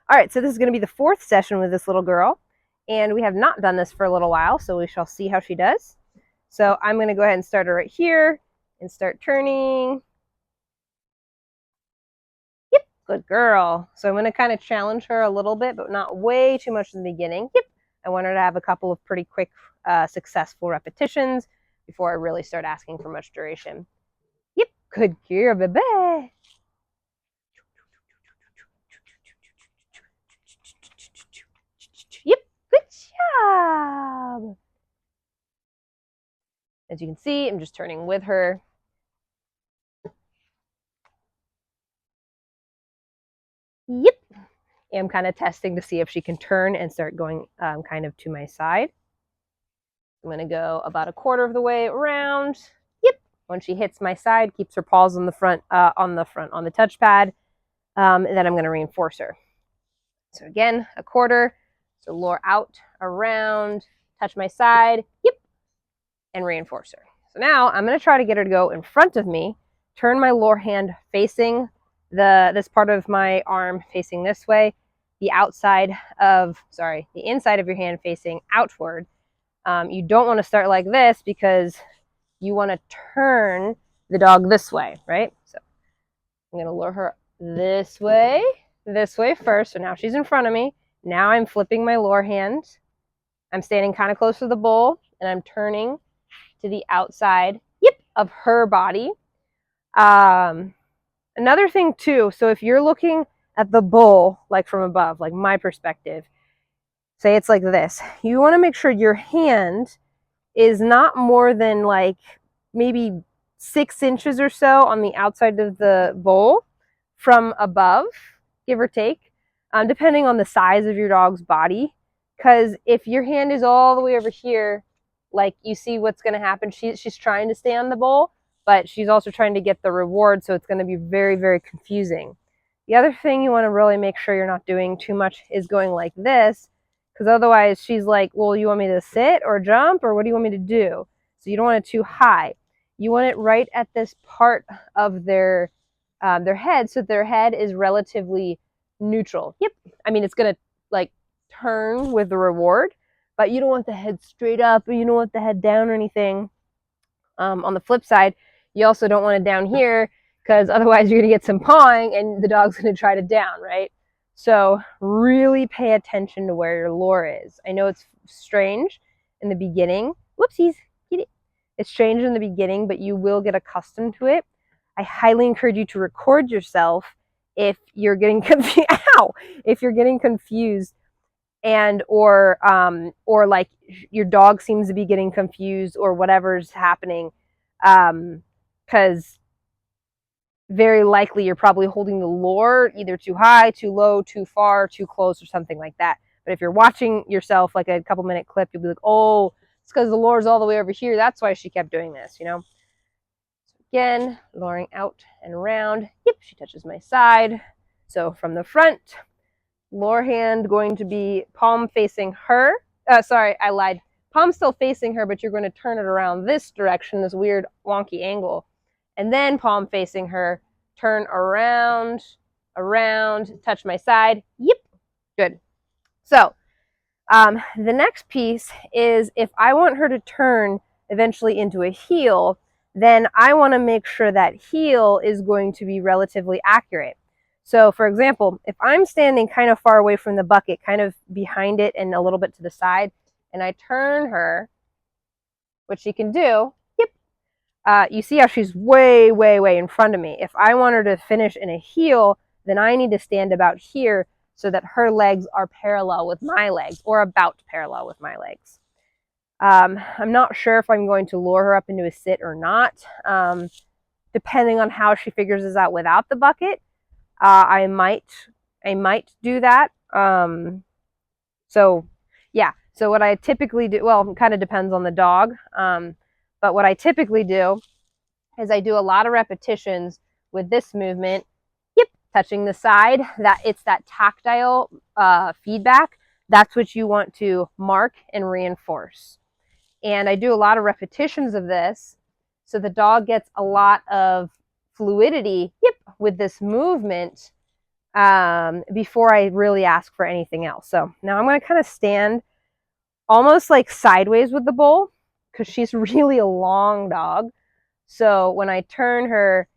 All right, so this is going to be the fourth session with this little girl, and we have not done this for a little while, so we shall see how she does. So I'm going to go ahead and start her right here and start turning. Yep, good girl. So I'm going to kind of challenge her a little bit, but not way too much in the beginning. Yep, I want her to have a couple of pretty quick, successful repetitions before I really start asking for much duration. Yep, good girl, baby. Yep, good job. As you can see, I'm just turning with her. Yep. I'm kind of testing to see if she can turn and start going kind of to my side. I'm going to go about a quarter of the way around. Yep. When she hits my side, keeps her paws on the front, on the touchpad. And then I'm going to reinforce her. So again, a quarter. So lure out, around, touch my side. Yep. And reinforce her. So now I'm going to try to get her to go in front of me, turn my lure hand facing this part of my arm facing this way, the inside of your hand facing outward. You don't want to start like this because you want to turn the dog this way, right? So I'm going to lure her this way first. So now she's in front of me. Now I'm flipping my lure hand. I'm standing kind of close to the bowl, and I'm turning to the outside, of her body. Another thing too, so if you're looking at the bowl, like from above, like my perspective, say it's like this, you want to make sure your hand is not more than like maybe 6 inches or so on the outside of the bowl from above, give or take, depending on the size of your dog's body. Because if your hand is all the way over here, like you see what's going to happen. She's trying to stay on the bowl, but she's also trying to get the reward, so it's going to be very, very confusing. The other thing you want to really make sure you're not doing too much is going like this, because otherwise she's like, well, you want me to sit or jump, or what do you want me to do? So you don't want it too high. You want it right at this part of their head, so their head is relatively neutral. Yep. I mean, it's going to like turn with the reward, but you don't want the head straight up, or you don't want the head down or anything. On the flip side, you also don't want it down here, because otherwise you're going to get some pawing and the dog's going to try to down, right? So really pay attention to where your lure is. I know it's strange in the beginning. Whoopsies, get it. It's strange in the beginning, but you will get accustomed to it. I highly encourage you to record yourself if you're getting confused. Ow! If you're getting confused, and or like your dog seems to be getting confused or whatever's happening, because very likely you're probably holding the lure either too high, too low, too far, too close, or something like that. But if you're watching yourself like a couple minute clip, you'll be like, oh, it's because the lure's all the way over here, that's why she kept doing this, you know. So again, luring out and around. Yep, she touches my side. So from the front, lure hand going to be palm facing her. Sorry, I lied. Palm still facing her, but you're going to turn it around this direction, this weird wonky angle. And then palm facing her, turn around, touch my side. Yep, good. So the next piece is, if I want her to turn eventually into a heel, then I want to make sure that heel is going to be relatively accurate. So for example, if I'm standing kind of far away from the bucket, kind of behind it and a little bit to the side, and I turn her, which she can do, you see how she's way, way, way in front of me. If I want her to finish in a heel, then I need to stand about here so that her legs are parallel with my legs, or about parallel with my legs. I'm not sure if I'm going to lure her up into a sit or not. Depending on how she figures this out without the bucket, I might do that. So yeah, so what I typically do, well, it kind of depends on the dog. But what I typically do is I do a lot of repetitions with this movement. Yep, touching the side. It's that tactile feedback. That's what you want to mark and reinforce. And I do a lot of repetitions of this, so the dog gets a lot of fluidity. Yep, with this movement before I really ask for anything else. So now I'm going to kind of stand almost like sideways with the bowl because she's really a long dog. So when I turn her,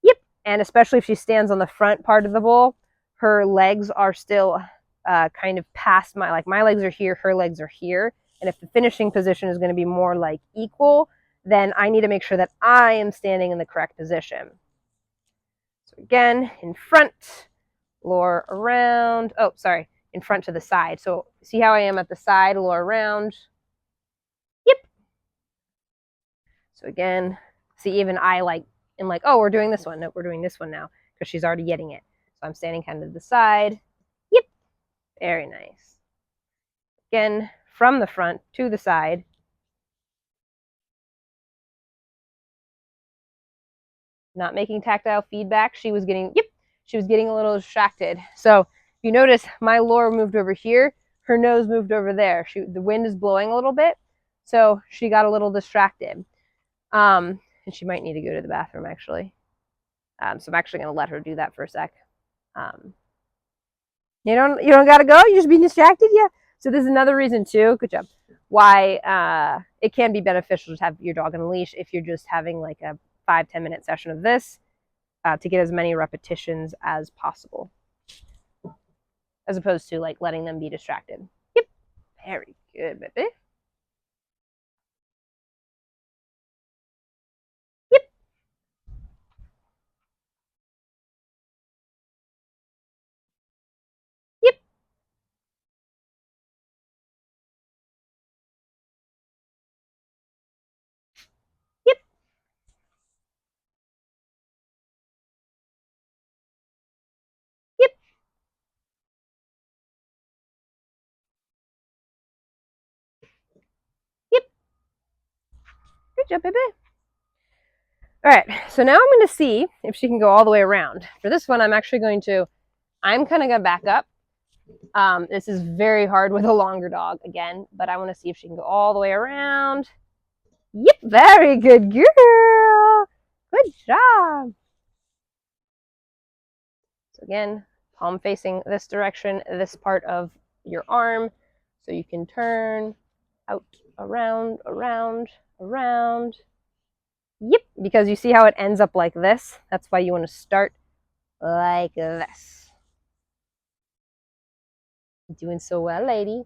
yep, and especially if she stands on the front part of the bowl, her legs are still kind of past my legs are here, her legs are here. And if the finishing position is going to be more like equal, then I need to make sure that I am standing in the correct position. So again, in front, lure around. Oh, sorry, in front to the side. So see how I am at the side, lure around. Yep. So again, see, even I am like, oh, we're doing this one. No, we're doing this one now because she's already getting it. So I'm standing kind of to the side. Yep. Very nice. Again, from the front to the side. Not making tactile feedback. She was getting a little distracted. So if you notice, my lure moved over here. Her nose moved over there. The wind is blowing a little bit. So she got a little distracted. And she might need to go to the bathroom, actually. So I'm actually going to let her do that for a sec. You don't got to go? You're just being distracted? Yeah. So this is another reason, too. Good job. Why it can be beneficial to have your dog on a leash if you're just having like a 5-10 minute session of this to get as many repetitions as possible, as opposed to like letting them be distracted. Yep. Very good, baby. Yep. Yep. Yep. Yep. Yep. Good job, baby. All right, so now I'm going to see if she can go all the way around. For this one, I'm kind of going to back up. This is very hard with a longer dog, again, but I want to see if she can go all the way around. Yep, very good girl. Good job. So again, palm facing this direction, this part of your arm, so you can turn out, around, around, around. Yep, because you see how it ends up like this? That's why you want to start like this. Doing so well, lady.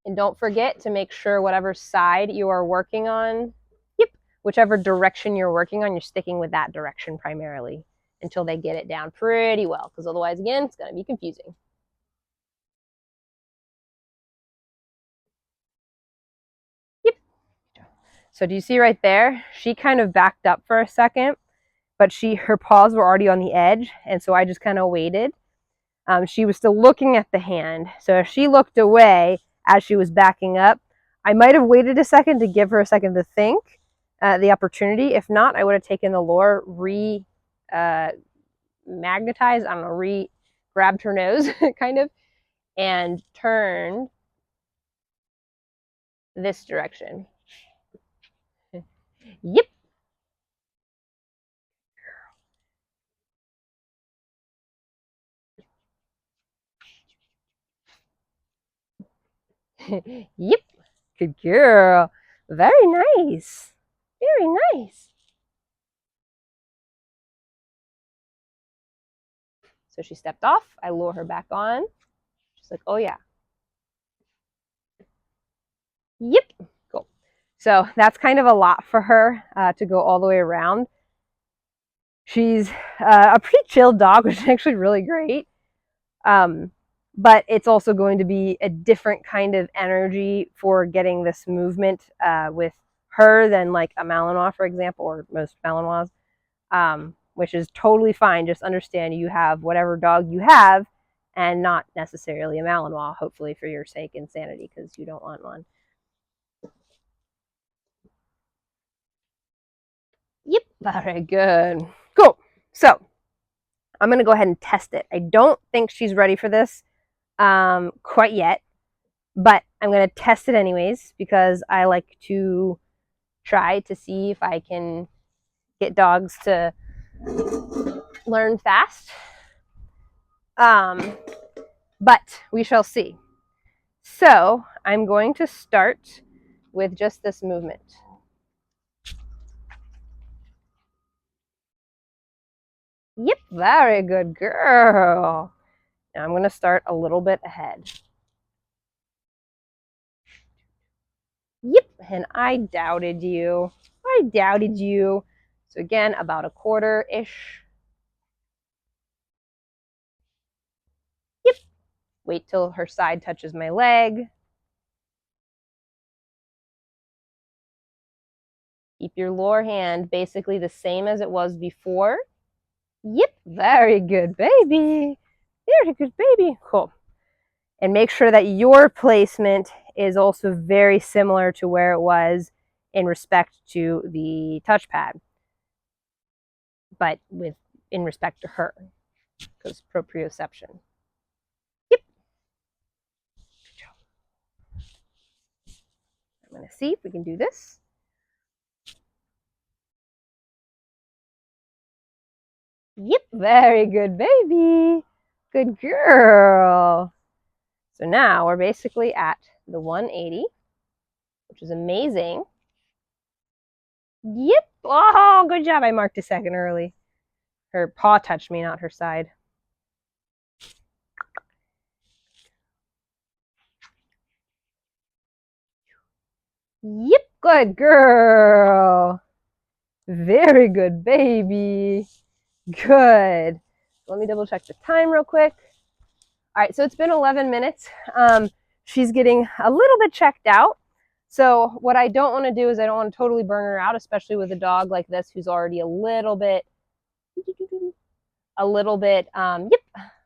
And don't forget to make sure whatever side you are working on, yep, whichever direction you're working on, you're sticking with that direction primarily until they get it down pretty well, because otherwise, again, it's going to be confusing. Yep. So do you see right there? She kind of backed up for a second, but her paws were already on the edge, and so I just kind of waited. She was still looking at the hand, so if she looked away as she was backing up, I might have waited a second to give her a second to think the opportunity. If not, I would have taken the lure, magnetized, I don't know, grabbed her nose kind of, and turned this direction. Yep. Yep. Good girl. Very nice. Very nice. So she stepped off. I lure her back on. She's like, oh yeah. Yep. Cool. So that's kind of a lot for her to go all the way around. She's a pretty chilled dog, which is actually really great. But it's also going to be a different kind of energy for getting this movement with her than like a Malinois, for example, or most Malinois, which is totally fine. Just understand you have whatever dog you have and not necessarily a Malinois, hopefully for your sake and sanity, because you don't want one. Yep, very good. Cool. So I'm going to go ahead and test it. I don't think she's ready for this quite yet, but I'm going to test it anyways because I like to try to see if I can get dogs to learn fast. But we shall see. So I'm going to start with just this movement. Yep, very good girl. Now I'm going to start a little bit ahead. Yep, and I doubted you. I doubted you. So again, about a quarter-ish. Yep. Wait till her side touches my leg. Keep your lower hand basically the same as it was before. Yep, very good, baby. Very good, baby. Cool. And make sure that your placement is also very similar to where it was in respect to the touchpad, but in respect to her, because proprioception. Yep. I'm going to see if we can do this. Yep, very good, baby. Good girl. So now we're basically at the 180, which is amazing. Yep. Oh, good job. I marked a second early. Her paw touched me, not her side. Yep, good girl. Very good, baby. Good. Let me double check the time real quick. All right, so it's been 11 minutes. She's getting a little bit checked out. So what I don't want to do is I don't want to totally burn her out, especially with a dog like this who's already a little bit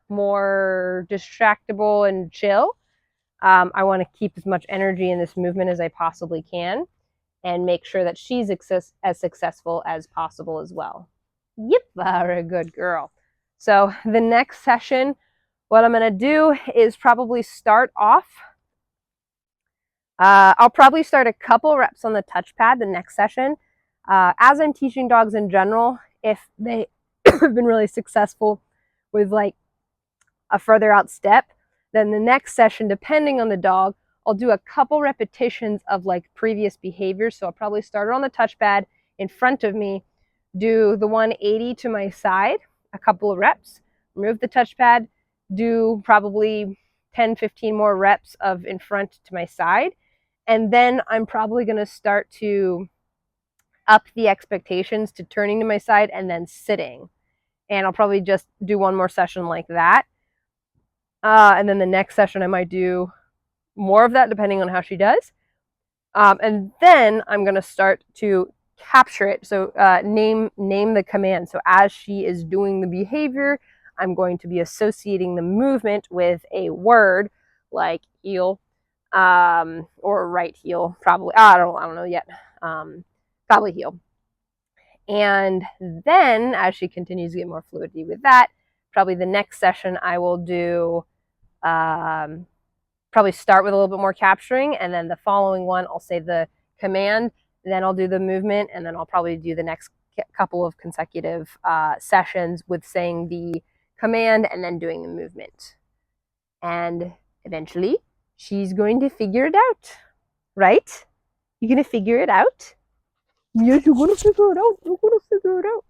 more distractible and chill. I want to keep as much energy in this movement as I possibly can and make sure that she's as successful as possible as well. Yep, very good girl. So the next session, what I'm going to do is probably start off. I'll probably start a couple reps on the touchpad the next session. As I'm teaching dogs in general, if they have been really successful with like a further out step, then the next session, depending on the dog, I'll do a couple repetitions of like previous behaviors. So I'll probably start it on the touchpad in front of me, do the 180 to my side, a couple of reps, remove the touchpad, do probably 10, 15 more reps of in front to my side. And then I'm probably going to start to up the expectations to turning to my side and then sitting. And I'll probably just do one more session like that. And then the next session I might do more of that depending on how she does. And then I'm going to start to capture it. So name the command. So as she is doing the behavior, I'm going to be associating the movement with a word like heel, or right heel, probably. I don't know yet. Probably heel. And then as she continues to get more fluidity with that, probably the next session I will do probably start with a little bit more capturing, and then the following one I'll say the command, then I'll do the movement, and then I'll probably do the next couple of consecutive sessions with saying the command and then doing the movement. And eventually she's going to figure it out, right? You're going to figure it out? Yes, you're going to figure it out. You're going to figure it out.